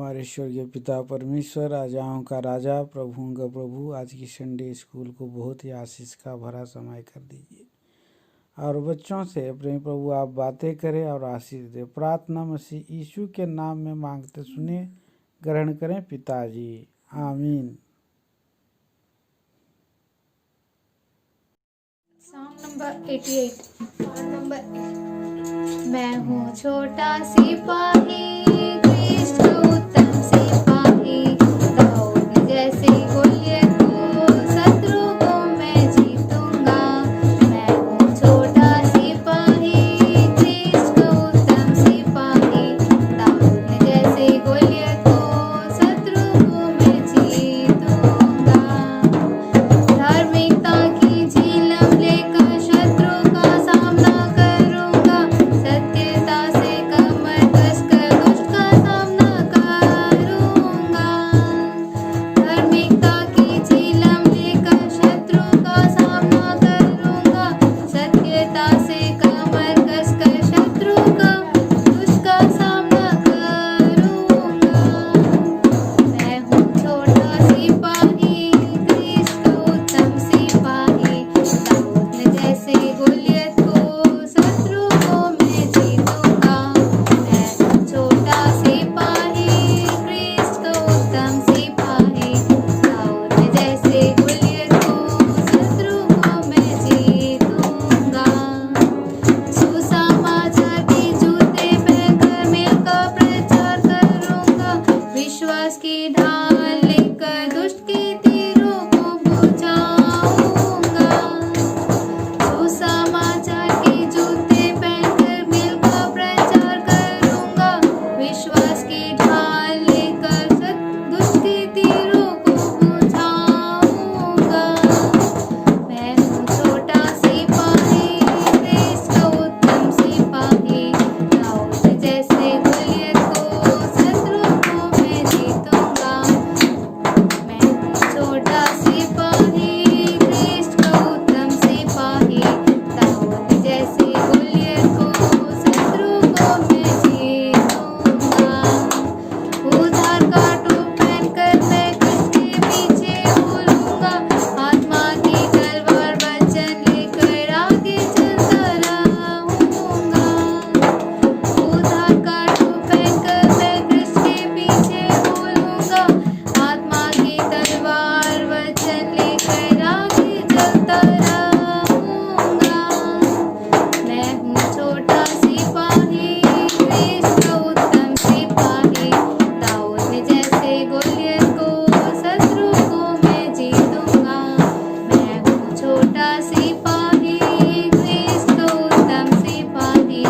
हमारे स्वर्गीय पिता परमेश्वर, राजाओं का राजा, प्रभुओं का प्रभु, आज की संडे स्कूल को बहुत ही आशीष का भरा समय कर दीजिए और बच्चों से अपने प्रभु आप बातें करें और आशीष दे। प्रार्थना मसीह यीशु के नाम में मांगते सुने, ग्रहण करें पिताजी, आमीन। Song number 88। मैं हूँ छोटा सिपाही, कृष्ण उत्तम सिपाही, दाऊद जैसे गोलियत को शत्रु को मैं जीतूंगा। मैं हूँ छोटा सिपाही, कृष्ण उत्तम सिपाही, दाऊद जैसे गोलियत को शत्रु को मैं जीतूंगा। धार्मिकता की झिलम लेकर शत्रु का सामना करूंगा, सत्यता से कमर कसकर दुष्ट का सामना करूंगा। धार्मिकता की झिलम लेकर शत्रु का सामना करूंगा, सत्यता से कमर कसकर शत्रु का दुष्ट का सामना करूंगा। मैं हूँ छोटा सिपाही, कृष्ण उत्तम सिपाही, दाऊद जैसे गोलियत को शत्रु को मैं जीतूंगा। मैं हूँ छोटा सिपाही, कृष्ण उत्तम सिपाही, दाऊद जैसे गोलियत को शत्रु को मैं जीतूंगा। सुसमाचार के जूते पहनकर मेल का प्रचार करूंगा, विश्वास की ढाल लेकर दुष्ट के तीरों को बुझाऊंगा। सुसमाचार के जूते पहनकर मेल का प्रचार करूंगा, विश्वास की ढाल लेकर दुष्ट के तीरों को बुझाऊंगा। मैं हूँ छोटा सिपाही, कृष्ण उत्तम सिपाही, दाऊद जैसे गोलियत को शत्रु को मैं जीतूंगा। मैं हूँ छोटा सिपाही, कृष्ण उत्तम सिपाही, दाऊद जैसे गोलियत को शत्रु को मैं जीतूंगा। उधार का टोप पहनकर मैं कष्ट के पीछे उड़ूंगा, आत्मा की तलवार वचन लेकर आगे चलता रहूंगा। उधार का टोप पहनकर मैं कृष्ण के पीछे उड़ूंगा, आत्मा की तलवार वचन लेकर आगे चलता रहूंगा। मैं हूँ छोटा सिपाही, कृष्ण उत्तम सिपाही, दाऊद जैसे गोलियत को शत्रु को मैं जीतूंगा। मैं हूँ छोटा सिपाही, कृष्ण उत्तम सिपाही,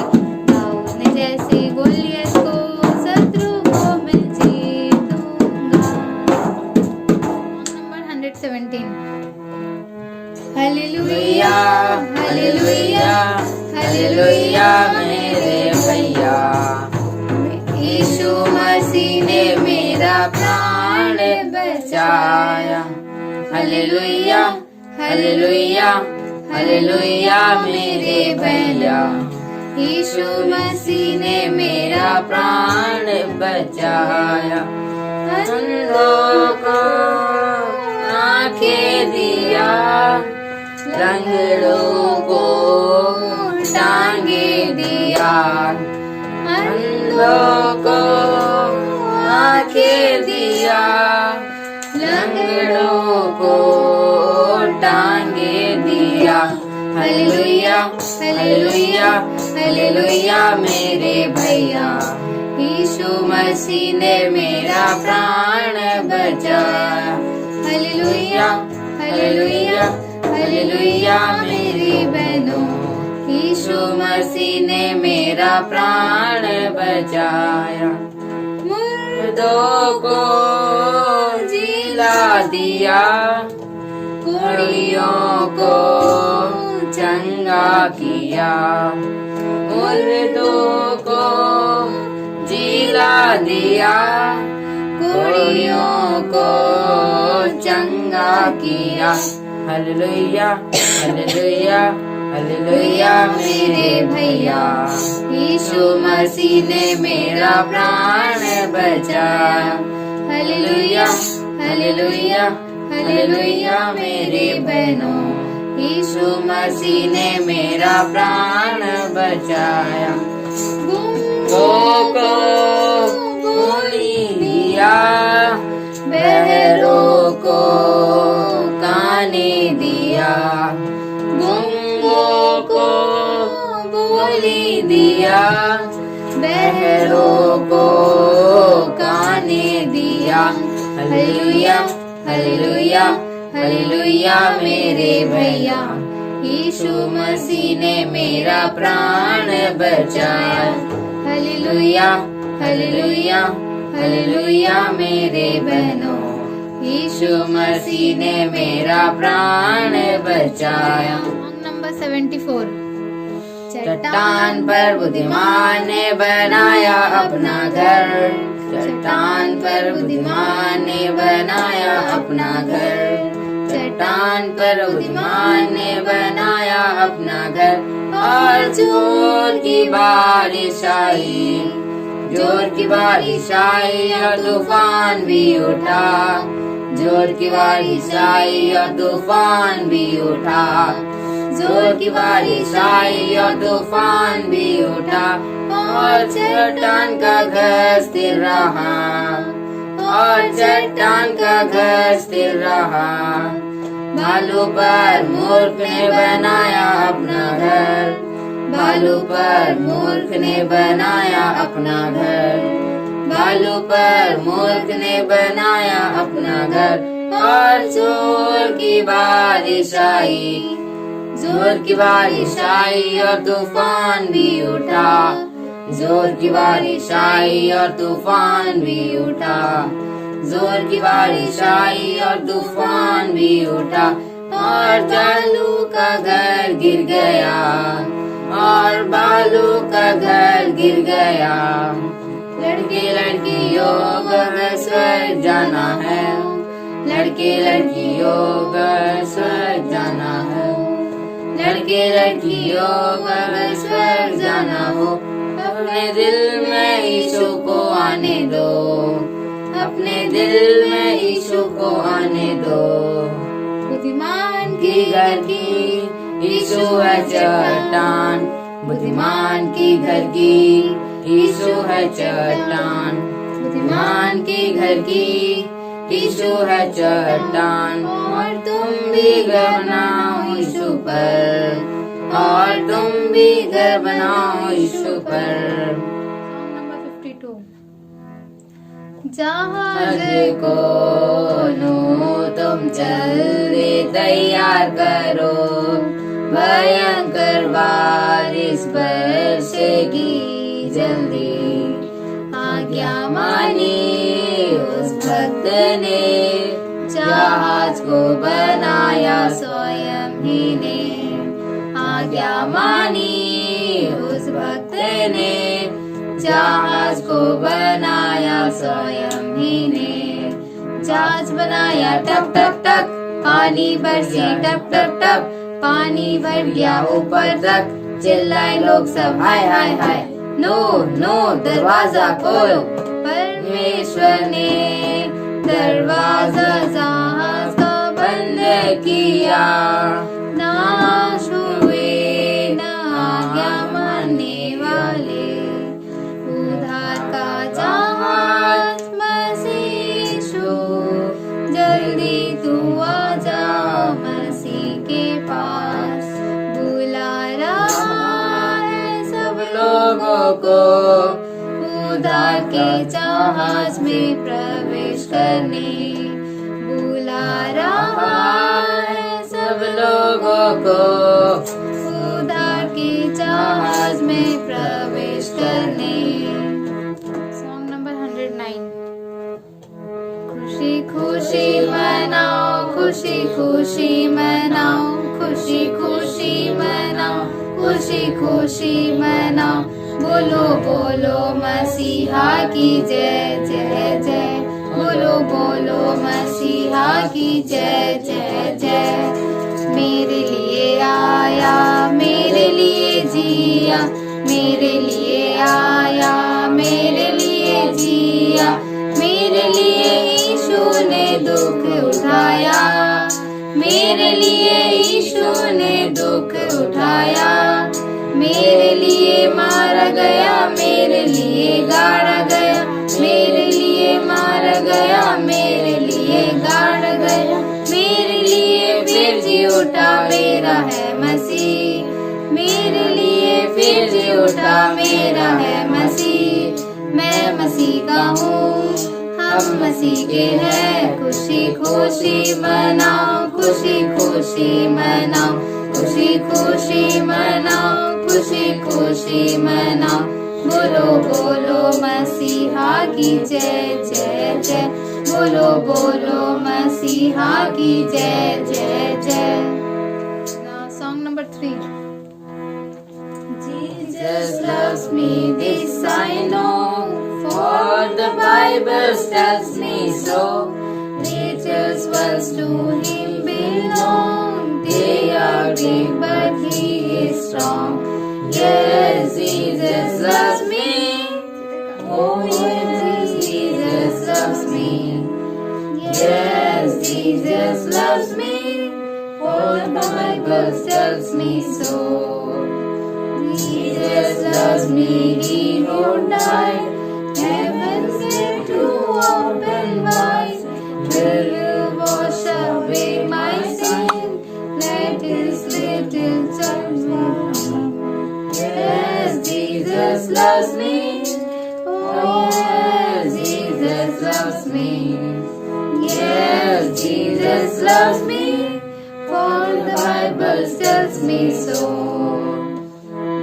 दाऊद जैसे गोलियत को शत्रु को मैं जीतूंगा। नंबर 117। हालेलुया हालेलुया हालेलुया मेरे भैया, यीशु मसीह ने मेरा प्राण बचाया। हालेलुया हालेलुया हालेलुया मेरे भैया, यीशु मसीह ने मेरा प्राण बचाया। अंधों को आंखें दिया, लंगड़ों को टांगे दिया। अंधों को आंखें दिया, लंगड़ों को टांगे दिया। हालेलुया हालेलुया हालेलुया मेरे भैया, यीशु मसीह ने मेरा प्राण बचाया। हालेलुया हालेलुया हालेलुया मेरी बहनों, यीशु मसीह ने मेरा प्राण बचाया। मुर्दों को जिला दिया, कोड़ियों को चंगा किया। मुर्दों को जिला दिया, कोड़ियों को चंगा किया। हालेलुया हालेलुया हालेलुया मेरे भैया, यीशु मसीह ने मेरा प्राण बचाया। हालेलुया हालेलुया हालेलुया मेरे बहनों, यीशु मसीह ने मेरा प्राण बचाया। गूंगों को बोली दिया, बहरों को गाने दिया। गूंगों को बोली दिया, बहरों को गाने दिया। हालेलुया हालेलुया हालेलुया मेरे भैया, यीशु मसीह ने मेरा प्राण बचाया। हालेलुया हालेलुया हालेलुया मेरे बहनों, यीशु मसीह ने मेरा प्राण बचाया। नंबर 74। चट्टान पर बुद्धिमान ने बनाया अपना घर, चट्टान पर बुद्धिमान ने बनाया अपना घर। चट्टान पर बुद्धिमान ने बनाया अपना घर, और जोर की बारिश आई, जोर की बारिश आई और तूफान भी उठा। जोर की बारिश आई और तूफान भी उठा। जोर की बारिश आई और तूफान भी उठा, और चट्टान का घर स्थिर रहा, और चट्टान का घर स्थिर रहा। बालू पर मूर्ख ने बनाया अपना घर, बालू पर मूर्ख ने बनाया अपना घर। बालू पर मूर्ख ने बनाया अपना घर, और जोर की बारिश आई, जोर की बारिश आई और तूफान भी उठा। जोर की बारिश आई और तूफान भी उठा। जोर की बारिश आई और तूफान भी उठा, और बालू का घर गिर गया, और बालू का घर गिर गया। लड़के लड़कियों घर स्वर्ग जाना है, लड़के लड़कियों घर स्वर्ग जाना है। लड़के लड़कियों घर स्वर्ग जाना हो, अपने दिल में यीशु को आने दो, अपने दिल में यीशु को आने दो। बुद्धिमान की घर की यीशु है चट्टान, बुद्धिमान की घर की यीशु है चट्टान। बुद्धिमान की घर की यीशु है चट्टान, और तुम भी घर बनाओ यीशु पर, और तुम भी घर बनाओ यीशु पर। नंबर 52। जहाज को तुम जल्दी तैयार करो, भयंकर बारिश बरसेगी जल्दी। आज्ञा मानी उस भक्त ने, जहाज को बनाया स्वयं ही ने। आज्ञा मानी उस भक्त ने, जहाज को बनाया स्वयं ही ने। जहाज बनाया टप टप टप, पानी बरसी टप टप टप, पानी भर गया ऊपर तक। चिल्लाए लोग सब हाय हाय हाय, नो नो दरवाजा खोलो। परमेश्वर ने दरवाजा जहाज का बंद किया, नाश हुए न आज्ञा मानने वाले। उद्धार का जहाज मसीह यीशु, जल्दी तू आजा मसीह के पास। बुला रहा है सब लोगों को, उद्धार के जहाज में प्रवेश करने। बुला रहा है सब लोगों को, उद्धार के जहाज में प्रवेश करने। Song number 109। खुशी खुशी मनाओ, खुशी खुशी मनाओ, खुशी खुशी मनाओ, खुशी खुशी मनाओ। बोलो बोलो मसीहा की जय जय जय, बोलो बोलो मसीहा की जय जय जय। मेरे लिए आया, मेरे लिए जिया, मेरे लिए आया, मेरे लिए जिया, मेरे लिए यीशु ने दुख उठाया, मेरे लिए यीशु ने दुख उठाया, मेरे लिए मारा गया, मेरे लिए गाड़ा गया, मेरे लिए मारा गया, मेरे लिए गाड़ा गया, मेरे लिए फिर जी उठा, मेरा है मसीह, मेरे लिए फिर जी उठा, मेरा है मसीह, मैं मसीह का हूँ, हम मसीह के हैं, खुशी खुशी मनाओ, खुशी खुशी मनाओ, खुशी खुशी मनाओ, खुशी खुशी मनाओ, बोलो बोलो मसीहा की जय जय जय, बोलो बोलो मसीहा की जय जय जय। Song number 3. Jesus loves me, this I know, for the Bible tells me so. Nature's words to him belong, they are weak but he is strong. Yes, Jesus loves me, oh yes, Jesus loves me. Yes, Jesus loves me, for the Bible tells me so. Jesus loves me, he who died, heaven sent to open wide, will wash away my sin, let his little child come. Yes, Jesus loves me, oh yes, Jesus loves me. Yes, Jesus loves me, for the Bible tells me so.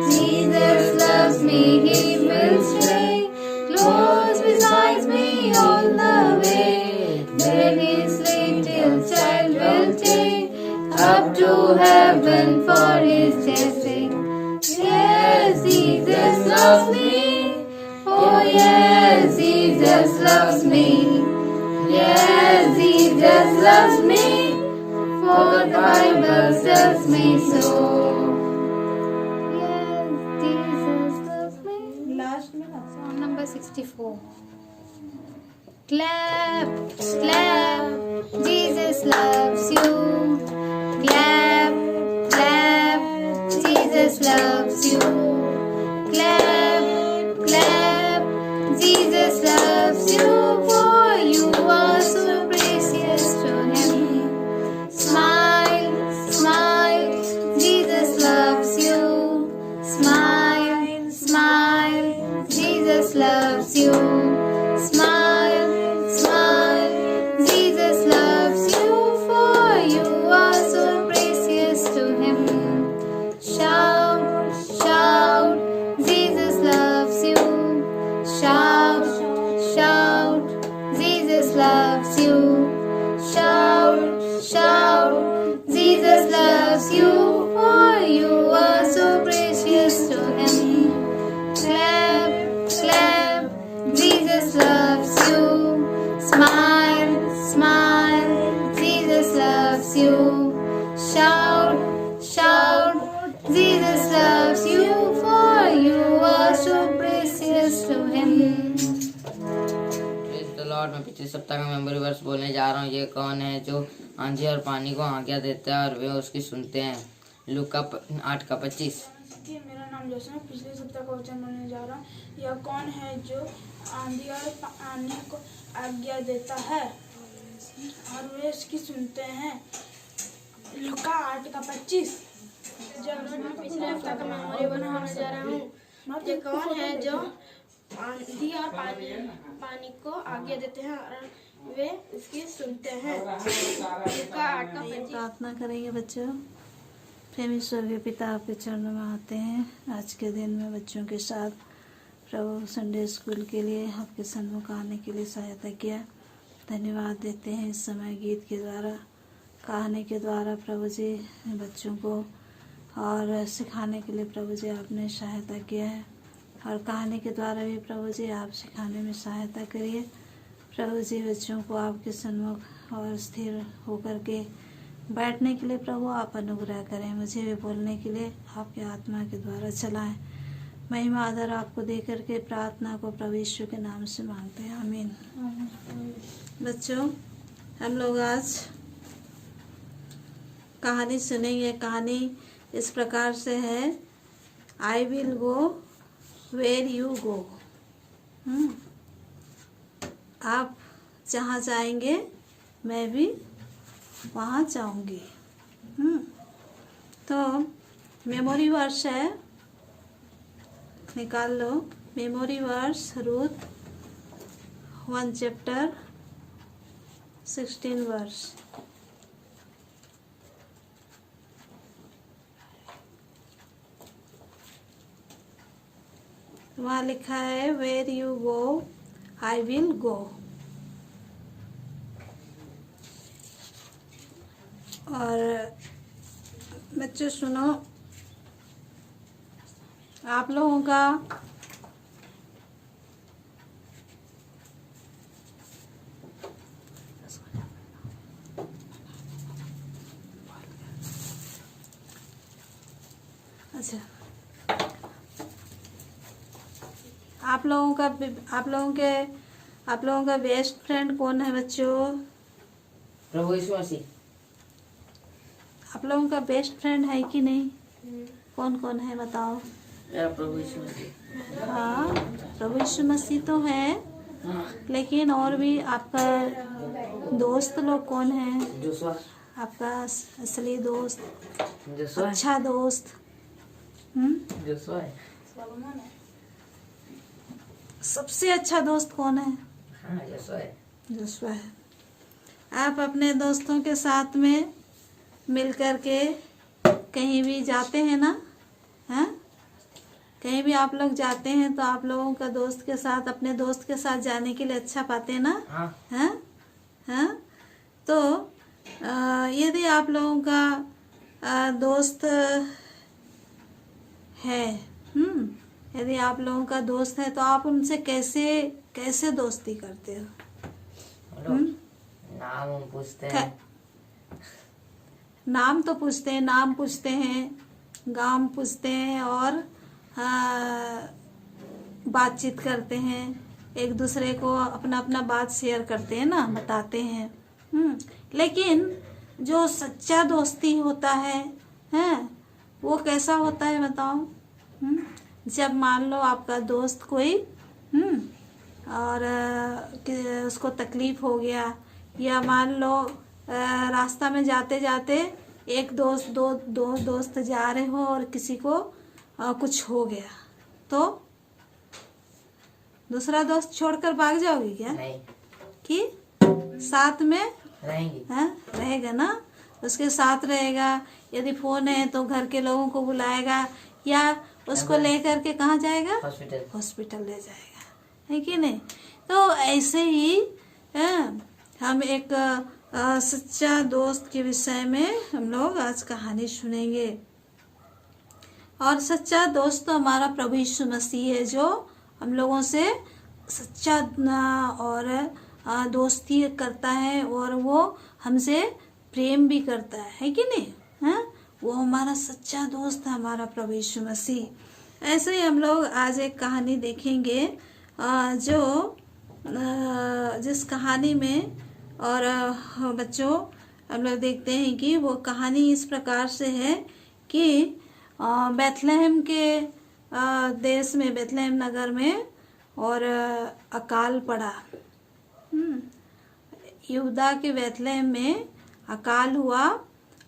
Jesus loves me, he will stay close beside me all the way. Then his little child will take up to heaven for his blessing. Yes, Jesus loves me, oh yes, Jesus loves me. Yes, Jesus loves me, for the Bible tells me so. Song number 64. Clap, clap, Jesus loves you. Clap, clap, Jesus loves you. Clap, clap, Jesus loves you, for you are so precious to him. Smile, smile, Jesus loves you. Smile, smile, Jesus loves you. Smile, smile, Jesus loves you, for you are so precious to him. Shout, shout, Jesus loves you. Shout, shout, Jesus loves you. Shout, shout, Jesus loves you, for you are so precious to him. Clap, clap, Jesus loves you. Smile, smile, Jesus loves you. Shout, shout, Jesus loves you, for you are so precious to him. Praise the Lord. मैं पिछले सप्ताह का memory verse बोलने जा रहा हूँ। ये कौन है जो आंधी और पानी को आज्ञा देता है और वे उसकी सुनते हैं। लूका 8:25। मेरा नाम जोशन है। पिछले सप्ताह का वचन बोलने जा रहा हूँ। यह कौन है जो आंधी और पानी को आज्ञा देता है और वे उसकी सुनते हैं। लूका 8:25। मैं पिछले हफ्ता का मेमोरी बनाने जा रहा हूँ। ये कौन है जो आंधी और पानी को आज्ञा देते हैं और वे इसकी सुनते हैं। लूका 8:25। प्रार्थना करेंगे बच्चों। प्रेम ईश्वर के पिता आपके चरणों में आते हैं। आज के दिन में बच्चों के साथ प्रभु संडे स्कूल के लिए आपके सन्मुख आने के लिए सहायता किया। धन्यवाद देते हैं इस समय गीत के द्वारा, कहानी के द्वारा प्रभु जी बच्चों को और सिखाने के लिए प्रभु जी आपने सहायता किया है और कहानी के द्वारा भी प्रभु जी आप सिखाने में सहायता करिए। प्रभु जी बच्चों को आपके सन्मुख और स्थिर होकर के बैठने के लिए प्रभु आप अनुग्रह करें, मुझे भी बोलने के लिए आपके आत्मा के द्वारा चलाएं। महिमा आदर आपको दे करके प्रार्थना को प्रभु यीशु के नाम से मांगते हैं, आमीन। बच्चों, हम लोग आज कहानी सुनेंगे। कहानी इस प्रकार से है, I will go where you go. आप जहाँ जाएंगे मैं भी वहाँ जाऊंगी। तो मेमोरी वर्स है, निकाल लो। Memory verse Ruth 1 chapter 16 verse. वहाँ लिखा है where you go I will go. और बच्चों सुनो, आप लोगों का अच्छा, आप लोगों का बेस्ट फ्रेंड कौन है बच्चों? प्रभु यीशु मसीह। आप लोगों का बेस्ट फ्रेंड है कि नहीं? कौन कौन है बताओ? मेरा प्रभु यीशु मसीह। हाँ, प्रभु यीशु मसीह तो है, लेकिन और भी आपका दोस्त लोग कौन है? जोशुआ। आपका असली दोस्त, जोशुआ। अच्छा दोस्त। जोशुआ है। सबसे अच्छा दोस्त कौन है? हाँ, जोशुआ है। जोशुआ है। आप अपने दोस्तों के साथ में मिल कर के कहीं भी जाते हैं ना? हैं? कहीं भी आप लोग जाते हैं तो आप लोगों का दोस्त के साथ, अपने दोस्त के साथ जाने के लिए अच्छा पाते हैं ना? हाँ। हैं? हैं? तो यदि आप लोगों का दोस्त है, यदि आप लोगों का दोस्त है तो आप उनसे कैसे दोस्ती करते हो? नाम हम पूछते हैं। नाम तो पूछते हैं, नाम पूछते हैं, गांव पूछते हैं और बातचीत करते हैं, एक दूसरे को अपना अपना बात शेयर करते हैं ना, बताते हैं। लेकिन जो सच्चा दोस्ती होता है, वो कैसा होता है बताओ? जब मान लो आपका दोस्त कोई और उसको तकलीफ हो गया, या मान लो रास्ता में जाते जाते एक दोस्त दो दोस्त जा रहे हो और किसी को कुछ हो गया, तो दूसरा दोस्त छोड़कर भाग जाओगे क्या? नहीं। कि साथ में रहेंगे। रहेगा ना, उसके साथ रहेगा। यदि फोन है तो घर के लोगों को बुलाएगा, या उसको लेकर के कहाँ जाएगा? हॉस्पिटल ले जाएगा, है कि नहीं? तो ऐसे ही हम एक सच्चा दोस्त के विषय में हम लोग आज कहानी सुनेंगे। और सच्चा दोस्त तो हमारा प्रभु यीशु मसीह है, जो हम लोगों से सच्चा और दोस्ती करता है, और वो हमसे प्रेम भी करता है कि नहीं? वो हमारा सच्चा दोस्त है, हमारा प्रभु यीशु मसीह। ऐसे ही हम लोग आज एक कहानी देखेंगे, जो जिस कहानी में, और बच्चों हम लोग देखते हैं कि वो कहानी इस प्रकार से है कि बेथलेहम के देश में, बेथलेहम नगर में और अकाल पड़ा। यहूदा के बेथलेहम में अकाल हुआ,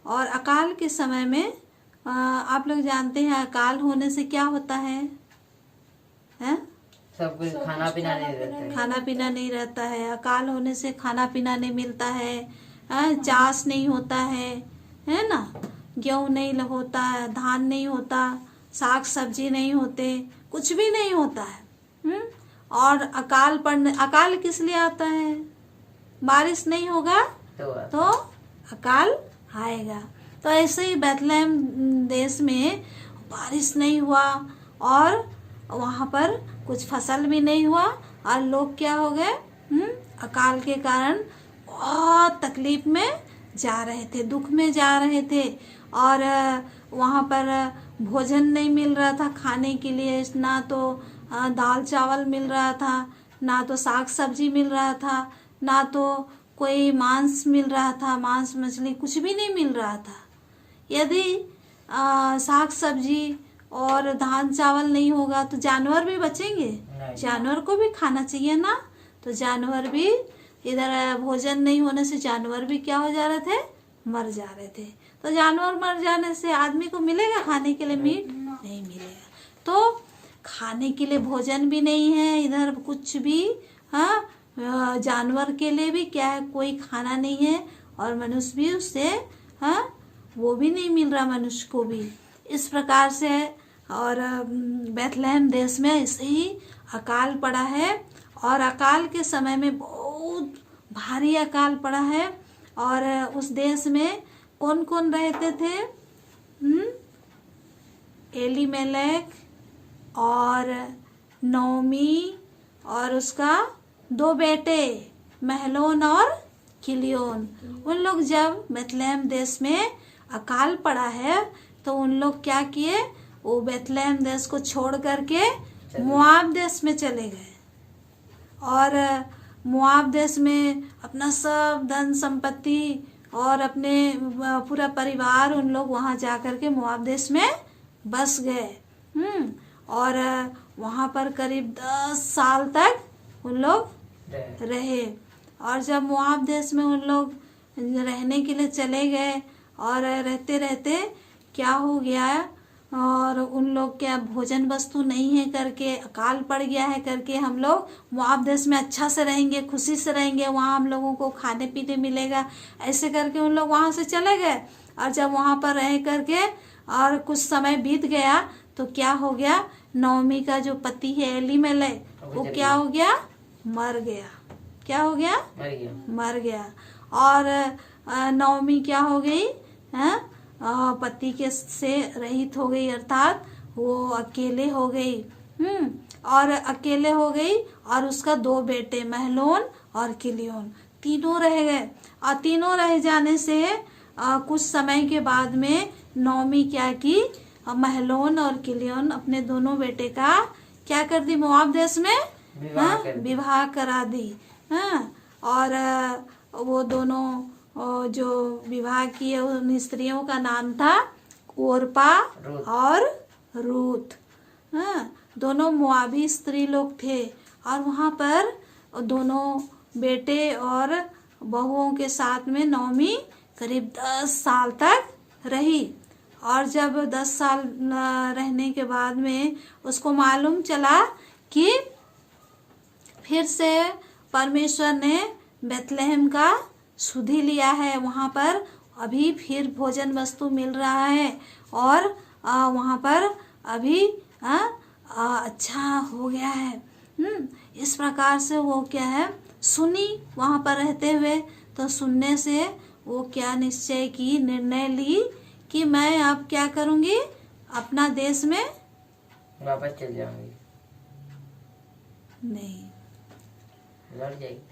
और अकाल के समय में आप लोग जानते हैं अकाल होने से क्या होता है? सब कुछ खाना पीना नहीं रहता है। खाना पीना नहीं रहता है। अकाल होने से खाना पीना नहीं मिलता है, चास नहीं होता है ना? गेहूं नहीं होता है, धान नहीं होता, साग सब्जी नहीं होते, कुछ भी नहीं होता है। और अकाल किस लिए आता है? बारिश नहीं होगा तो अकाल आएगा। तो ऐसे ही बेथलेहम देश में बारिश नहीं हुआ, और वहाँ पर कुछ फसल भी नहीं हुआ, और लोग क्या हो गए? अकाल के कारण बहुत तकलीफ में जा रहे थे, दुख में जा रहे थे, और वहाँ पर भोजन नहीं मिल रहा था खाने के लिए, ना तो दाल चावल मिल रहा था, ना तो साग सब्जी मिल रहा था, ना तो कोई मांस मिल रहा था, मांस मछली कुछ भी नहीं मिल रहा था। यदि साग सब्जी और धान चावल नहीं होगा तो जानवर भी बचेंगे, जानवर को भी खाना चाहिए ना। तो जानवर भी इधर भोजन नहीं होने से जानवर भी क्या हो जा रहे थे, मर जा रहे थे। तो जानवर मर जाने से आदमी को मिलेगा खाने के लिए मीट? नहीं मिलेगा। तो खाने के लिए भोजन भी नहीं है इधर, कुछ भी, हाँ, जानवर के लिए भी क्या है, कोई खाना नहीं है, और मनुष्य भी उससे, हाँ, वो भी नहीं मिल रहा मनुष्य को भी। इस प्रकार से और बैतलहम देश में ऐसे ही अकाल पड़ा है, और अकाल के समय में बहुत भारी अकाल पड़ा है। और उस देश में कौन कौन रहते थे? एलीमेलेक और नोमी और उसका 2 बेटे महलोन और किलियोन। उन लोग जब बैतलहम देश में अकाल पड़ा है तो उन लोग क्या किए, वो बैतलहम देश को छोड़ करके मोआब देश में चले गए, और मोआब देश में अपना सब धन संपत्ति और अपने पूरा परिवार उन लोग वहाँ जा करके मोआब देश में बस गए। और वहाँ पर करीब 10 साल तक उन लोग रहे। और जब मोआब देश में उन लोग रहने के लिए चले गए, और रहते रहते क्या हो गया, और उन लोग क्या भोजन वस्तु नहीं है करके, अकाल पड़ गया है करके, हम लोग मोआब देश में अच्छा से रहेंगे, खुशी से रहेंगे, वहाँ हम लोगों को खाने पीने मिलेगा, ऐसे करके उन लोग वहाँ से चले गए। और जब वहाँ पर रह करके और कुछ समय बीत गया तो क्या हो गया, नोमी का जो पति है एलीमेलेक, वो क्या हो गया, मर गया। क्या हो गया? मर गया। और नोमी क्या हो गई, पति के से रहित हो गई, अर्थात वो अकेले हो गई। और अकेले हो गई, और उसका 2 बेटे महलोन और किलियोन तीनों रह गए। और तीनों रह जाने से कुछ समय के बाद में नोमी क्या की, महलोन और किलियोन अपने दोनों बेटे का क्या कर दी, मोआब देश में विवाह करा दी। और वो दोनों जो विवाह किए उन स्त्रियों का नाम था ओरपा और रूथ। दोनों मोआबी स्त्री लोग थे, और वहाँ पर दोनों बेटे और बहुओं के साथ में नोमी करीब 10 साल तक रही। और जब 10 साल रहने के बाद में उसको मालूम चला कि फिर से परमेश्वर ने बैतलहम का सुधि लिया है, वहाँ पर अभी फिर भोजन वस्तु मिल रहा है, और वहाँ पर अभी अच्छा हो गया है। इस प्रकार से वो क्या है, सुनी वहाँ पर रहते हुए। तो सुनने से वो क्या निश्चय की, निर्णय ली कि मैं अब क्या करूँगी, अपना देश में वापस चल जाऊंगी।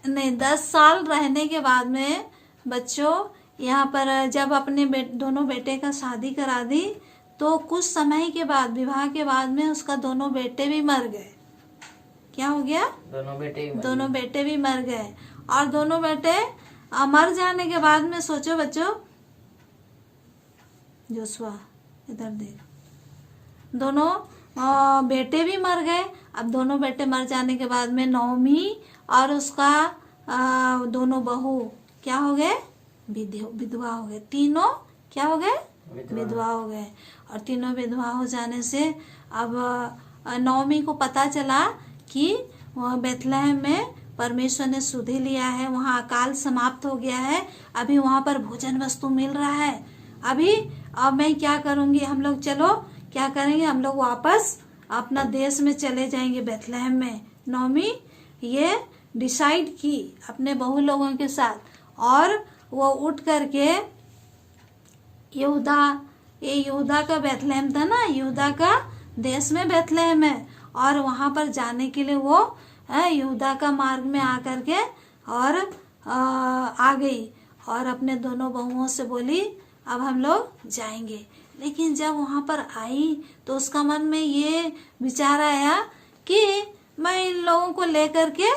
नहीं 10 साल रहने के बाद में बच्चों, यहाँ पर जब अपने दोनों बेटे का शादी करा दी तो कुछ समय के बाद, विवाह के बाद में उसका दोनों बेटे भी मर गए। क्या हो गया? दोनों बेटे भी मर गए। और दोनों बेटे मर जाने के बाद में सोचो बच्चों, जोशुआ इधर देख, दोनों बेटे भी मर गए। अब दोनों बेटे मर जाने के बाद में नोमी और उसका दोनों बहू क्या हो गए, विधवा हो गए। तीनों क्या हो गए, विधवा हो गए। और तीनों विधवा हो जाने से अब नोमी को पता चला कि बैतलहम में परमेश्वर ने सुधि लिया है, वहाँ अकाल समाप्त हो गया है, अभी वहाँ पर भोजन वस्तु मिल रहा है। अब मैं क्या करूँगी, हम लोग चलो क्या करेंगे, हम लोग वापस अपना देश में चले जाएंगे बैतलहम में। नोमी ये डिसाइड की अपने बहू लोगों के साथ, और वो उठ करके यहूदा का बैतलहम था ना, यहूदा का देश में बैतलहम है, और वहाँ पर जाने के लिए वो यहूदा का मार्ग में आ करके और आ गई। और अपने दोनों बहुओं से बोली अब हम लोग जाएंगे। लेकिन जब वहाँ पर आई तो उसका मन में ये विचार आया कि मैं इन लोगों को लेकर के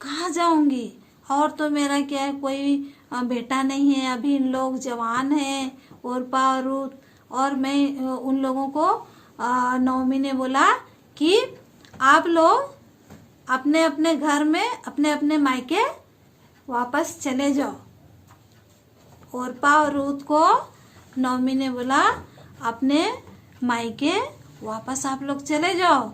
कहाँ जाऊंगी, और तो मेरा क्या है, कोई बेटा नहीं है, अभी इन लोग जवान हैं ओरपा और रूत। और मैं उन लोगों को नौमी ने बोला कि आप लोग अपने अपने घर में अपने अपने मायके वापस चले जाओ। ओरपा और रूत को नौमी ने बोला अपने मायके वापस आप लोग चले जाओ।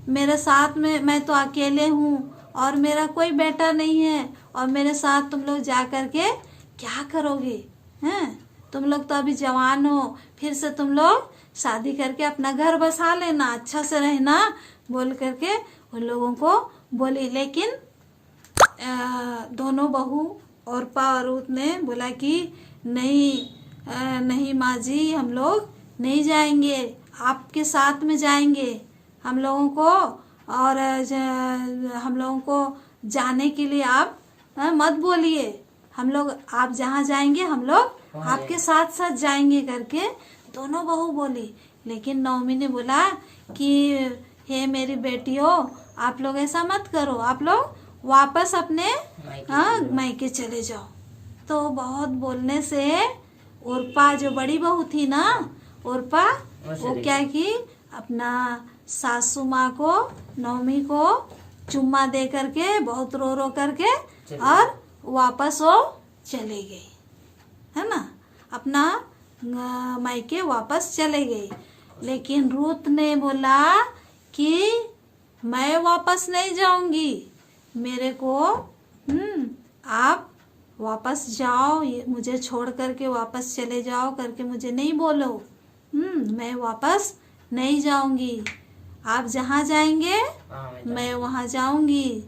मेरे साथ में मैं तो अकेले हूँ और मेरा कोई बेटा नहीं है, और मेरे साथ तुम लोग जा कर के क्या करोगे हैं? तुम लोग तो अभी जवान हो, फिर से तुम लोग शादी करके अपना घर बसा लेना, अच्छा से रहना बोल करके उन लोगों को बोली। लेकिन दोनों बहू ओरपा और रूत ने बोला कि नहीं माँ जी, हम लोग नहीं जाएंगे, आपके साथ में जाएंगे। हम लोगों को और हम लोगों को जाने के लिए आप मत बोलिए, हम लोग आप जहाँ जाएंगे हम लोग आपके साथ साथ जाएंगे करके दोनों बहू बोली। लेकिन नौमी ने बोला कि हे मेरी बेटियों, आप लोग ऐसा मत करो, आप लोग वापस अपने मायके चले जाओ। तो बहुत बोलने से ओरपा जो बड़ी बहू थी ना, ओरपा वो क्या की अपना सासू माँ को नौमी को चुम्मा दे करके बहुत रो रो करके और वापस वो चले गई, है ना, अपना मायके वापस चले गई। लेकिन रूत ने बोला कि मैं वापस नहीं जाऊंगी, मेरे को आप वापस जाओ, मुझे छोड़ करके वापस चले जाओ करके मुझे नहीं बोलो। मैं वापस नहीं जाऊंगी, आप जहाँ जाएंगे मैं वहाँ जाऊंगी।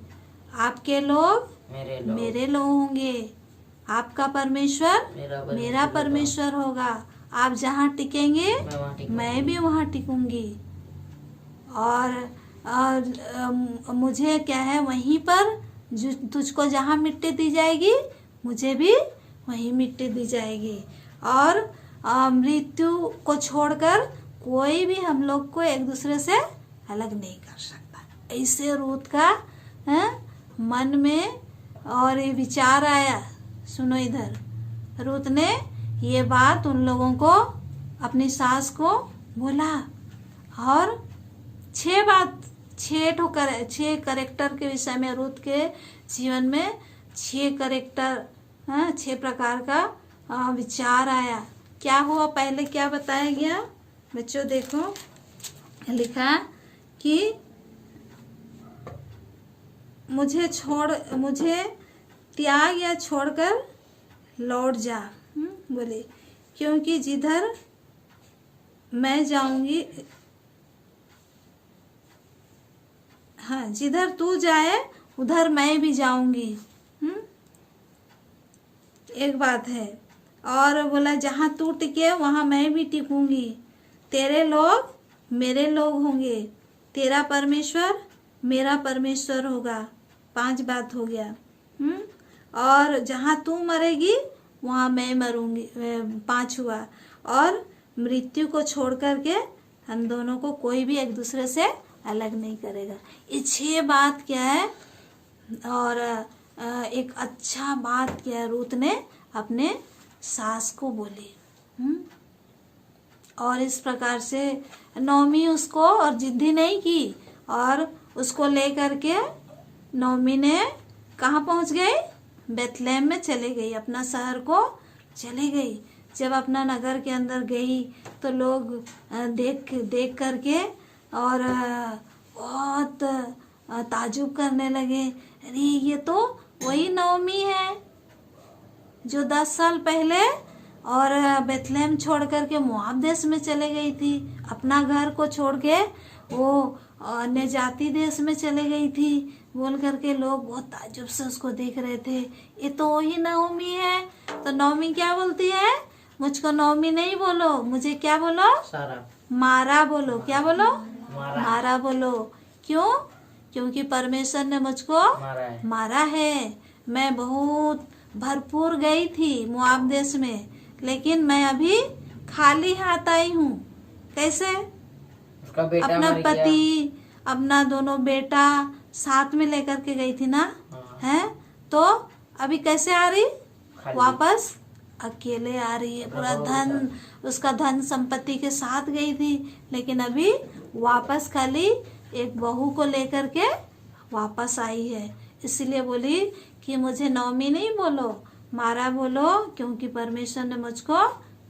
आपके लोग मेरे लोग होंगे, आपका परमेश्वर मेरा परमेश्वर होगा। आप जहाँ टिकेंगे मैं भी वहाँ टिकूंगी। और मुझे क्या है, वहीं पर तुझको जहाँ मिट्टी दी जाएगी मुझे भी वहीं मिट्टी दी जाएगी। और मृत्यु को छोड़कर कोई भी हम लोग को एक दूसरे से अलग नहीं कर सकता। ऐसे रूत का मन में और ये विचार आया। सुनो इधर, रूत ने ये बात उन लोगों को अपनी सास को बोला, और 6 करेक्टर के विषय में रूत के जीवन में 6 प्रकार का विचार आया। क्या हुआ, पहले क्या बताया गया बच्चों, देखो लिखा कि मुझे त्याग या छोड़कर लौट जा, बोले, क्योंकि जिधर मैं जाऊंगी, हाँ, जिधर तू जाए उधर मैं भी जाऊंगी। एक बात है। और बोला जहाँ तू टिके वहाँ मैं भी टिकूंगी, तेरे लोग मेरे लोग होंगे, तेरा परमेश्वर मेरा परमेश्वर होगा। 5 बात हो गया। और जहाँ तू मरेगी वहाँ मैं मरूंगी। 5 हुआ। और मृत्यु को छोड़ करके हम दोनों को कोई भी एक दूसरे से अलग नहीं करेगा। ये 6 बात क्या है, और एक अच्छा बात क्या है, रूत ने अपने सास को बोली। और इस प्रकार से नौमी उसको और जिद्दी नहीं की, और उसको लेकर के नौमी ने कहाँ पहुँच गई, बेथलेहम में चले गई, अपना शहर को चले गई। जब अपना नगर के अंदर गई तो लोग देख करके और बहुत ताजुब करने लगे, अरे ये तो वही नौमी है जो 10 साल पहले और बेथलेहम छोड़ करके मोआब देश में चले गई थी, अपना घर को छोड़ के वो अन्य जाति देश में चले गई थी बोल करके लोग बहुत ताजुब से उसको देख रहे थे। ये तो वही नौमी है। तो नौमी क्या बोलती है, मुझको नौमी नहीं बोलो, मुझे क्या बोलो, मारा बोलो। क्या बोलो, मारा बोलो। क्यों? क्योंकि परमेश्वर ने मुझको मारा है। मैं बहुत भरपूर गई थी मोआब देश में, लेकिन मैं अभी खाली हाथ आई हूँ। कैसे? उसका बेटा अपना मर गया। पति, अपना दोनों बेटा साथ में लेकर के गई थी ना, हाँ। है? तो अभी कैसे आ रही? खाली। वापस अकेले आ रही है। पूरा धन, उसका धन संपत्ति के साथ गई थी, लेकिन अभी वापस खाली एक बहू को लेकर के वापस आई है। इसलिए बोली कि मुझे नौमी नहीं बोलो, मारा बोलो, क्योंकि परमेश्वर ने मुझको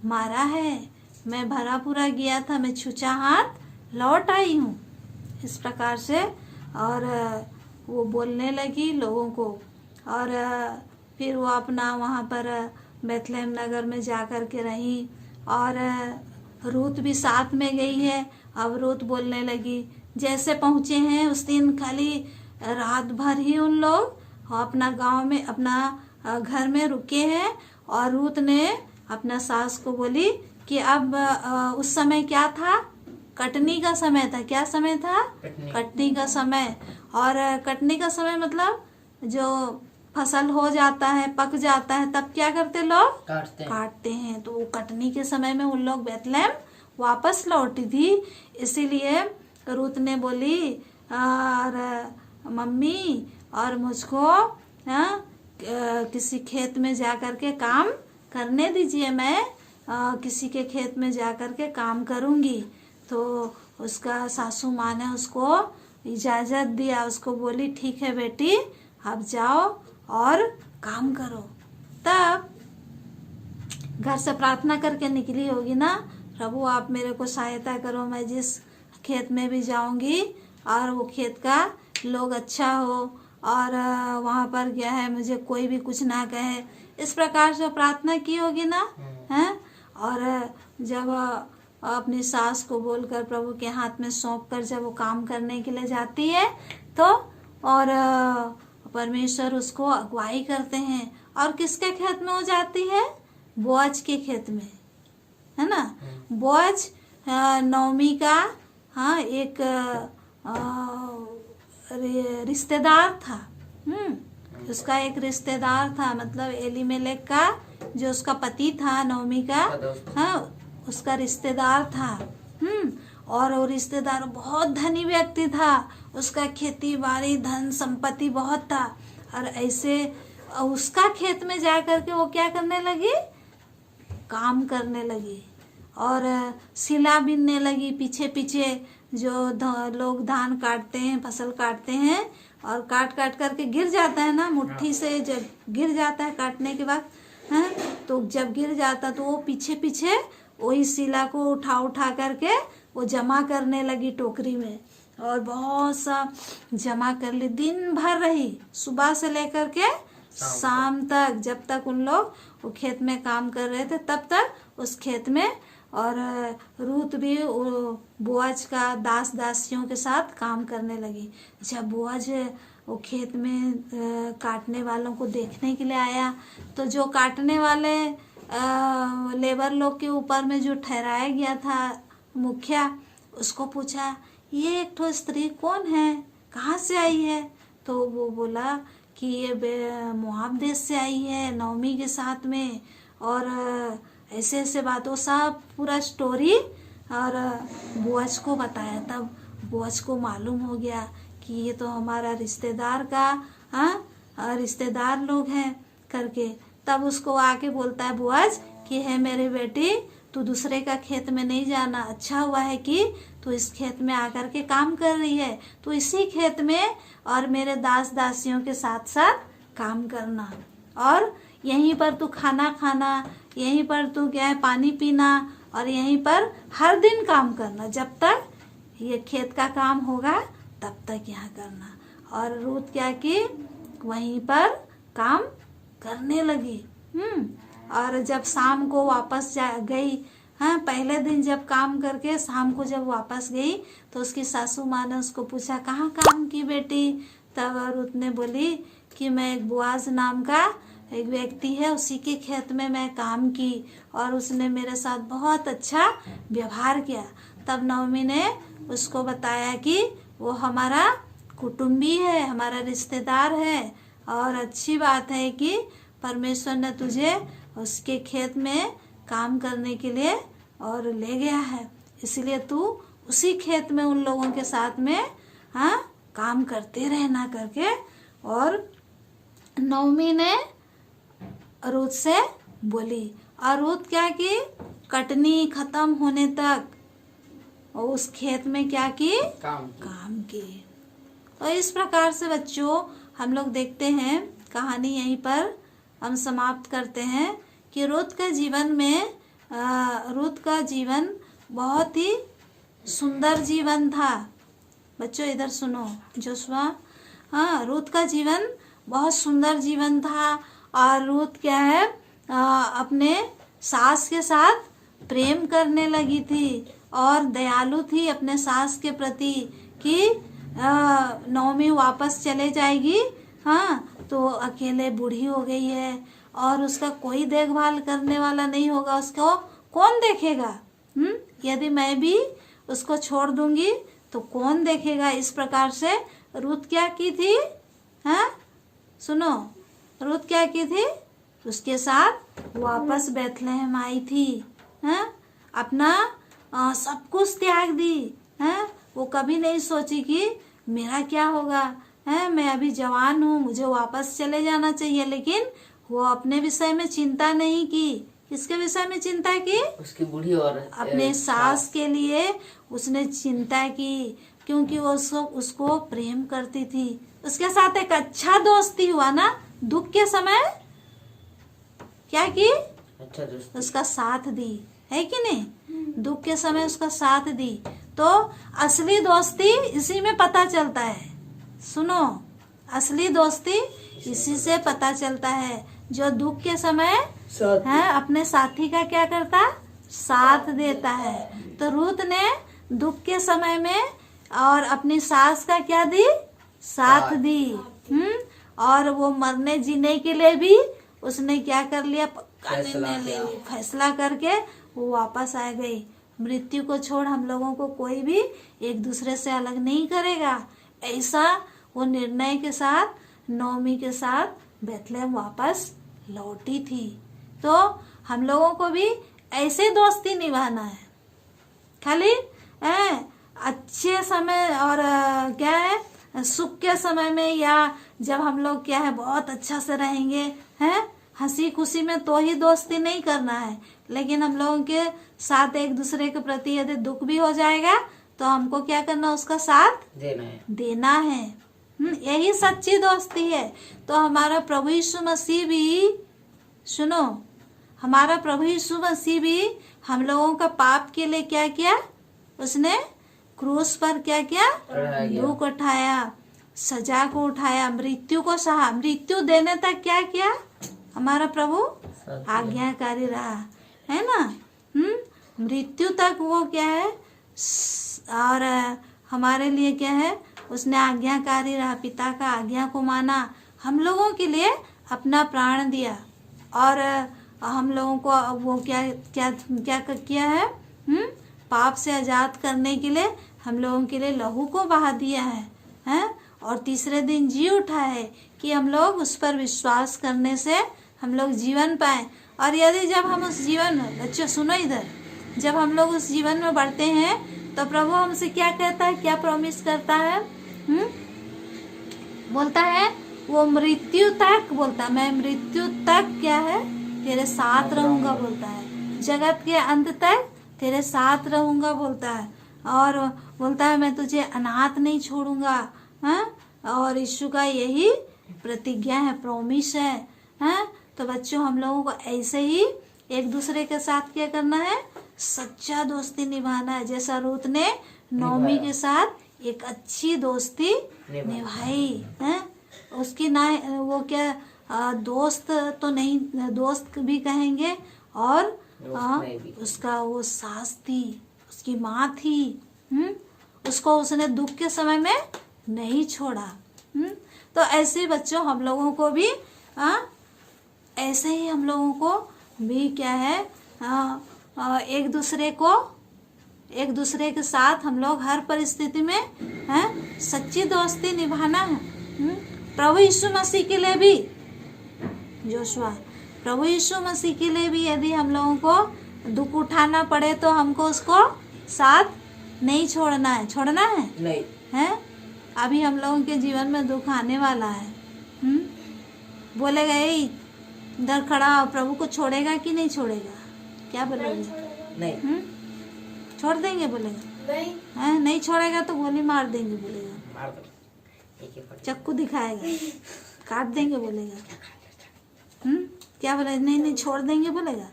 मारा है। मैं भरा पूरा गया था, मैं छूछा हाथ लौट आई हूँ। इस प्रकार से और वो बोलने लगी लोगों को। और फिर वो अपना वहाँ पर बेथलेहम नगर में जा कर के रही। और रूत भी साथ में गई है। अब रूत बोलने लगी, जैसे पहुँचे हैं उस दिन खाली रात भर ही उन लोग अपना गांव में, अपना घर में रुके हैं। और रूत ने अपना सास को बोली कि अब उस समय क्या था? कटनी का समय था। क्या समय था? कटनी का समय। और कटनी का समय मतलब जो फसल हो जाता है, पक जाता है, तब क्या करते लोग? काटते हैं। तो वो कटनी के समय में उन लोग बेथलेहम वापस लौटी थी। इसीलिए रूत ने बोली, और मम्मी और मुझको किसी खेत में जा कर के काम करने दीजिए, मैं किसी के खेत में जा कर के काम करूँगी। तो उसका सासू माँ ने उसको इजाज़त दिया। उसको बोली, ठीक है बेटी, आप जाओ और काम करो। तब घर से प्रार्थना करके निकली होगी ना, प्रभु आप मेरे को सहायता करो, मैं जिस खेत में भी जाऊंगी और वो खेत का लोग अच्छा हो और वहाँ पर क्या है मुझे कोई भी कुछ ना कहे। इस प्रकार से प्रार्थना की होगी ना, हैं? और जब अपनी सास को बोलकर प्रभु के हाथ में सौंप कर जब वो काम करने के लिए जाती है, तो और परमेश्वर उसको अगुवाई करते हैं। और किसके खेत में वो जाती है? बोअज के खेत में, है ना। बोअज नौमी का एक रिश्तेदार था। उसका एक रिश्तेदार था, मतलब एलीमेलेक का जो उसका पति था, नौमी का उसका रिश्तेदार था। और वो रिश्तेदार बहुत धनी व्यक्ति था। उसका खेती बाड़ी धन संपत्ति बहुत था। और ऐसे उसका खेत में जा करके वो क्या करने लगी? काम करने लगी और सिला बीनने लगी। पीछे पीछे जो लोग धान काटते हैं, फसल काटते हैं और काट काट करके गिर जाता है ना, मुट्ठी से जब गिर जाता है काटने के बाद, तो जब गिर जाता तो वो पीछे पीछे वही सिला को उठा उठा करके वो जमा करने लगी टोकरी में। और बहुत सा जमा कर ली। दिन भर रही, सुबह से लेकर के शाम तक, जब तक उन लोग वो खेत में काम कर रहे थे तब तक उस खेत में। और रूत भी बोअज का दास दासियों के साथ काम करने लगी। जब बोअज वो खेत में काटने वालों को देखने के लिए आया, तो जो काटने वाले लेबर लोग के ऊपर में जो ठहराया गया था मुखिया, उसको पूछा, ये एक ठो स्त्री कौन है, कहाँ से आई है? तो वो बोला कि ये मोआब देश से आई है नौमी के साथ में। और ऐसे ऐसे बातों सब पूरा स्टोरी और बोअज को बताया। तब बोअज को मालूम हो गया कि ये तो हमारा रिश्तेदार का रिश्तेदार लोग हैं करके। तब उसको आके बोलता है बोअज कि है मेरी बेटी, तू दूसरे का खेत में नहीं जाना, अच्छा हुआ है कि तू इस खेत में आकर के काम कर रही है। तू इसी खेत में और मेरे दास दासियों के साथ साथ काम करना, और यहीं पर तू खाना खाना, यहीं पर तू क्या है पानी पीना, और यहीं पर हर दिन काम करना। जब तक ये खेत का काम होगा तब तक यहाँ करना। और रूत क्या की वहीं पर काम करने लगी। और जब शाम को वापस गई, पहले दिन जब काम करके शाम को जब वापस गई तो उसकी सासू माँ ने उसको पूछा, कहाँ काम की बेटी? तब रूत ने बोली कि मैं एक बोआज नाम का एक व्यक्ति है, उसी के खेत में मैं काम की और उसने मेरे साथ बहुत अच्छा व्यवहार किया। तब नौमी ने उसको बताया कि वो हमारा कुटुंबी है, हमारा रिश्तेदार है, और अच्छी बात है कि परमेश्वर ने तुझे उसके खेत में काम करने के लिए और ले गया है, इसलिए तू उसी खेत में उन लोगों के साथ में काम करते रहना करके। और नौमी ने रूत से बोली, और रूत क्या की, कटनी खत्म होने तक और उस खेत में क्या की, काम की। और इस प्रकार से बच्चों हम लोग देखते हैं, कहानी यहीं पर हम समाप्त करते हैं कि रूत का जीवन बहुत ही सुंदर जीवन था। बच्चों इधर सुनो जोशुआ, रूत का जीवन बहुत सुंदर जीवन था। और रूत क्या है, अपने सास के साथ प्रेम करने लगी थी और दयालु थी अपने सास के प्रति कि नौमी वापस चले जाएगी, तो अकेले बूढ़ी हो गई है और उसका कोई देखभाल करने वाला नहीं होगा, उसको कौन देखेगा? यदि मैं भी उसको छोड़ दूंगी तो कौन देखेगा? इस प्रकार से रूत क्या की थी, सुनो, रूत क्या की थी, उसके साथ वापस बैतलहम आई थी, अपना सब कुछ त्याग दी, वो कभी नहीं सोची कि मेरा क्या होगा, मैं अभी जवान हूँ, मुझे वापस चले जाना चाहिए, लेकिन वो अपने विषय में चिंता नहीं की। किसके विषय में चिंता की? उसकी बूढ़ी और अपने सास के लिए उसने चिंता की, क्योंकि वो उसको प्रेम करती थी। उसके साथ एक अच्छा दोस्ती हुआ ना, दुख के समय क्या की, अच्छा दोस्त उसका साथ दी, है कि नहीं? दुख के समय उसका साथ दी। तो असली दोस्ती इसी में पता चलता है। सुनो, असली दोस्ती इसी से पता चलता है, जो दुख के समय अपने साथी का क्या करता, साथ देता है। तो रूत ने दुख के समय में और अपनी सास का क्या दी, साथ दी। और वो मरने जीने के लिए भी उसने क्या कर लिया, पक्का निर्णय ले लिया, फैसला करके वो वापस आ गई। मृत्यु को छोड़ हम लोगों को कोई भी एक दूसरे से अलग नहीं करेगा, ऐसा वो निर्णय के साथ नौमी के साथ बैतलहम वापस लौटी थी। तो हम लोगों को भी ऐसे दोस्ती निभाना है, खाली अच्छे समय और क्या है, सुख के समय में, या जब हम लोग क्या है बहुत अच्छा से रहेंगे, हंसी खुशी में, तो ही दोस्ती नहीं करना है। लेकिन हम लोगों के साथ एक दूसरे के प्रति यदि दुख भी हो जाएगा तो हमको क्या करना, उसका साथ देना है। यही सच्ची दोस्ती है। तो हमारा प्रभु यीशु मसीह भी, सुनो, हमारा प्रभु यीशु मसीह भी हम लोगों का पाप के लिए क्या किया, उसने क्रूस पर क्या किया, दुख उठाया, सजा को उठाया, मृत्यु को सहा, मृत्यु देने तक क्या किया, हमारा प्रभु आज्ञाकारी रहा, है ना। मृत्यु तक वो क्या है, और हमारे लिए क्या है, उसने आज्ञाकारी रहा, पिता का आज्ञा को माना, हम लोगों के लिए अपना प्राण दिया। और हम लोगों को वो क्या क्या क्या किया है, पाप से आजाद करने के लिए हम लोगों के लिए लहू को बहा दिया है, और तीसरे दिन जी उठा है कि हम लोग उस पर विश्वास करने से हम लोग जीवन पाए। और यदि जब हम उस जीवन में, बच्चों सुनो इधर, जब हम लोग उस जीवन में बढ़ते हैं तो प्रभु हमसे क्या कहता है, क्या प्रॉमिस करता है, बोलता है वो मृत्यु तक, बोलता मैं मृत्यु तक क्या है तेरे साथ रहूंगा, बोलता है जगत के अंत तक तेरे साथ रहूंगा, बोलता है। और बोलता है मैं तुझे अनाथ नहीं छोड़ूंगा, और यीशु का यही प्रतिज्ञा है, प्रॉमिस है, तो बच्चों हम लोगों को ऐसे ही एक दूसरे के साथ क्या करना है, सच्चा दोस्ती निभाना है। जैसा रूत ने नौमी के साथ एक अच्छी दोस्ती निभाई है, उसकी ना वो क्या दोस्त तो नहीं, दोस्त भी कहेंगे, और उसका वो सास थी, उसकी माँ थी, उसको उसने दुख के समय में नहीं छोड़ा। तो ऐसे बच्चों हम लोगों को भी ऐसे ही हम लोगों को भी क्या है, एक दूसरे के साथ हम लोग हर परिस्थिति में सच्ची दोस्ती निभाना है। प्रभु यीशु मसीह के लिए भी जोशुआ। प्रभु यीशु मसीह के लिए भी यदि हम लोगों को दुख उठाना पड़े तो हमको उसको साथ नहीं छोड़ना है। छोड़ना है नहीं है। अभी हम लोगों के जीवन में दुख आने वाला है। बोलेगा यही इधर खड़ा हो, प्रभु को छोड़ेगा कि नहीं छोड़ेगा? क्या बोलोगे? नहीं छोड़ देंगे बोलेगा? नहीं है नहीं छोड़ेगा तो गोली मार देंगे बोलेगा, मार दो एक एक चक्कू दिखाएगा, काट देंगे बोलेगा। क्या बोलेगा? नहीं छोड़ देंगे बोलेगा?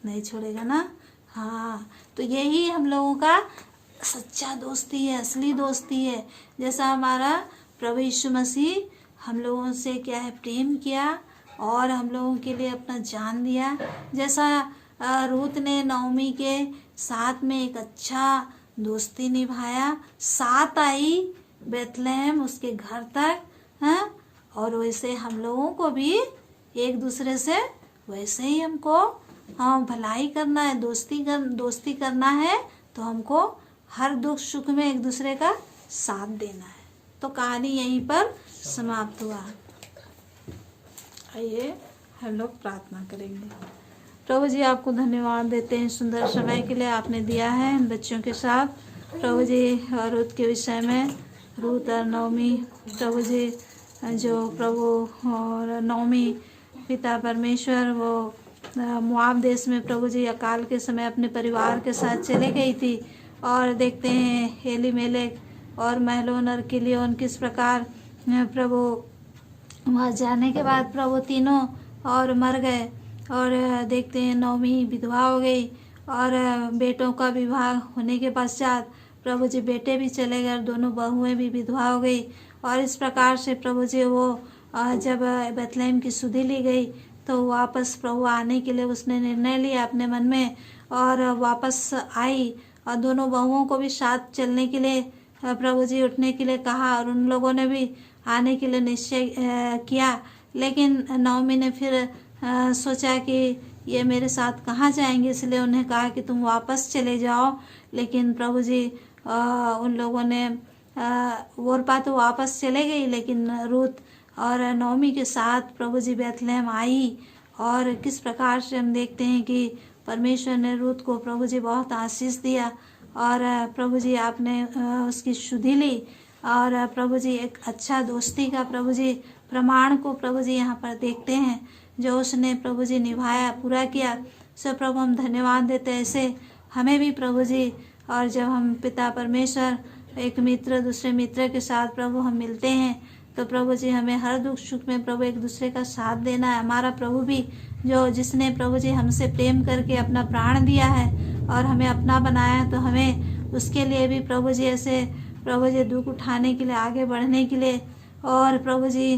नहीं छोड़ेगा ना। हाँ, तो यही हम लोगों का सच्चा दोस्ती है, असली दोस्ती है। जैसा हमारा प्रभु यीशु मसीह हम लोगों से क्या है प्रेम किया और हम लोगों के लिए अपना जान दिया। जैसा रूत ने नौमी के साथ में एक अच्छा दोस्ती निभाया, साथ आई बेथलेहम उसके घर तक, हाँ, और वैसे हम लोगों को भी एक दूसरे से वैसे ही हमको भलाई करना है, दोस्ती करना है। तो हमको हर दुख सुख में एक दूसरे का साथ देना है। तो कहानी यहीं पर समाप्त हुआ। आइए हम लोग प्रार्थना करेंगे। प्रभु जी आपको धन्यवाद देते हैं सुंदर समय के लिए आपने दिया है इन बच्चों के साथ। प्रभु जी रूत के विषय में, रूत और नौमी, प्रभु जी जो प्रभु और नौमी पिता परमेश्वर वो मोआब देश में प्रभु जी अकाल के समय अपने परिवार के साथ चले गई थी। और देखते हैं एलीमेलेक और महलोन और किलियोन किस प्रकार प्रभु वहाँ जाने के बाद प्रभु तीनों और मर गए। और देखते हैं नौमी विधवा हो गई और बेटों का विवाह होने के पश्चात प्रभु जी बेटे भी चले गए और दोनों बहुएं भी विधवा हो गई। और इस प्रकार से प्रभु जी वो जब बेथलेहम की सुधि ली गई तो वापस प्रभु आने के लिए उसने निर्णय लिया अपने मन में और वापस आई और दोनों बहुओं को भी साथ चलने के लिए प्रभु जी उठने के लिए कहा और उन लोगों ने भी आने के लिए निश्चय किया। लेकिन नौमी ने फिर सोचा कि ये मेरे साथ कहाँ जाएंगे, इसलिए उन्हें कहा कि तुम वापस चले जाओ। लेकिन प्रभु जी उन लोगों ने ओरपा तो वापस चले गई, लेकिन रूत और नौमी के साथ प्रभु जी बेथलेहम आई। और किस प्रकार से हम देखते हैं कि परमेश्वर ने रूत को प्रभु जी बहुत आशीष दिया और प्रभु जी आपने उसकी शुद्धि ली और प्रभु जी एक अच्छा दोस्ती का प्रभु जी प्रमाण को प्रभु जी यहाँ पर देखते हैं जो उसने प्रभु जी निभाया, पूरा किया। सो प्रभु हम धन्यवाद देते हैं। ऐसे हमें भी प्रभु जी, और जब हम पिता परमेश्वर एक मित्र दूसरे मित्र के साथ प्रभु हम मिलते हैं तो प्रभु जी हमें हर दुख सुख में प्रभु एक दूसरे का साथ देना है। हमारा प्रभु भी जो जिसने प्रभु जी हमसे प्रेम करके अपना प्राण दिया है और हमें अपना बनाया है, तो हमें उसके लिए भी प्रभु जी ऐसे प्रभु जी दुख उठाने के लिए, आगे बढ़ने के लिए और प्रभु जी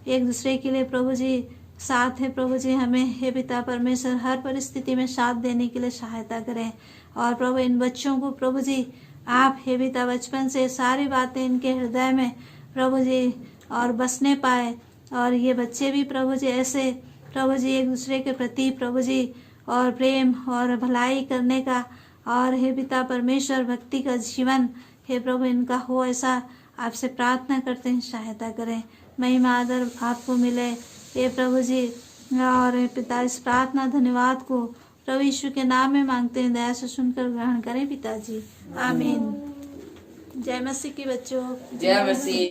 एक दूसरे के लिए प्रभु जी साथ है। प्रभु जी हमें हे पिता परमेश्वर हर परिस्थिति में साथ देने के लिए सहायता करें। और प्रभु इन बच्चों को प्रभु जी आप हे पिता बचपन से सारी बातें इनके हृदय में प्रभु जी और बसने पाए और ये बच्चे भी प्रभु जी ऐसे प्रभु जी एक दूसरे के प्रति प्रभु जी और प्रेम और भलाई करने का और हे पिता परमेश्वर भक्ति का जीवन हे प्रभु इनका हो, ऐसा आपसे प्रार्थना करते हैं, सहायता करें। महिमा आदर आपको मिले हे प्रभु जी। और पिता इस प्रार्थना धन्यवाद को प्रभु यीशु के नाम में मांगते हैं, दया से सुनकर ग्रहण करें पिताजी, आमीन। जय मसीह की बच्चों, जय मसीह।